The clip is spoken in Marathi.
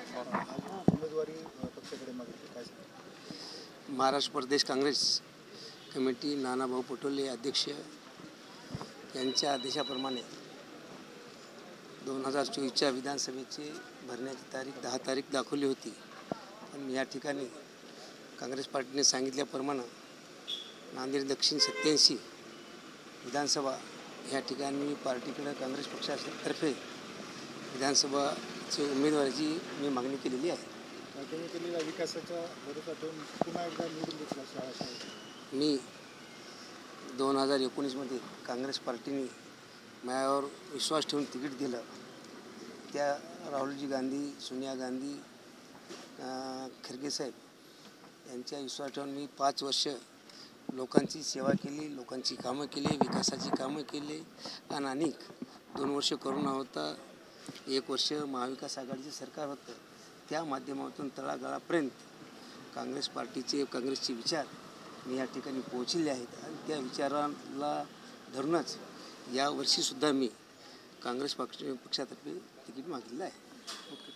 उमेदवारी पक्षाकडे मागितली काय सांगा? महाराष्ट्र प्रदेश काँग्रेस कमिटी नानाभाऊ पटोले अध्यक्ष यांच्या आदेशाप्रमाणे 2024च्या विधानसभेचे भरण्याची तारीख 10 तारीख दाखवली होती. पण या ठिकाणी काँग्रेस पार्टीने सांगितल्याप्रमाणे नांदेड दक्षिण 87 विधानसभा ह्या ठिकाणी पार्टीकडे काँग्रेस पक्षातर्फे विधानसभाची उमेदवारीची मी मागणी केलेली आहे. तुम्ही केलेल्या विकासाच्या भरोसा ठेवून पुन्हा एकदा निवडून घेतला शाळा. मी 2019मध्ये काँग्रेस पार्टीने माझ्यावर विश्वास ठेवून तिकीट दिलं. त्या राहुलजी गांधी, सोनिया गांधी, खरगे साहेब यांच्या विश्वास ठेवून मी 5 वर्ष लोकांची सेवा केली, लोकांची कामं केली, विकासाची कामं केली. आणि अनेक 2 वर्ष कोरोना होता, 1 वर्ष महाविकास आघाडीचे सरकार होतं. त्या माध्यमातून तळागाळापर्यंत काँग्रेस पार्टीचे काँग्रेसचे विचार मी या ठिकाणी पोहोचले आहेत. आणि त्या विचाराला धरूनच यावर्षीसुद्धा मी काँग्रेस पक्षातर्फे तिकीट मागितलं आहे. ओके.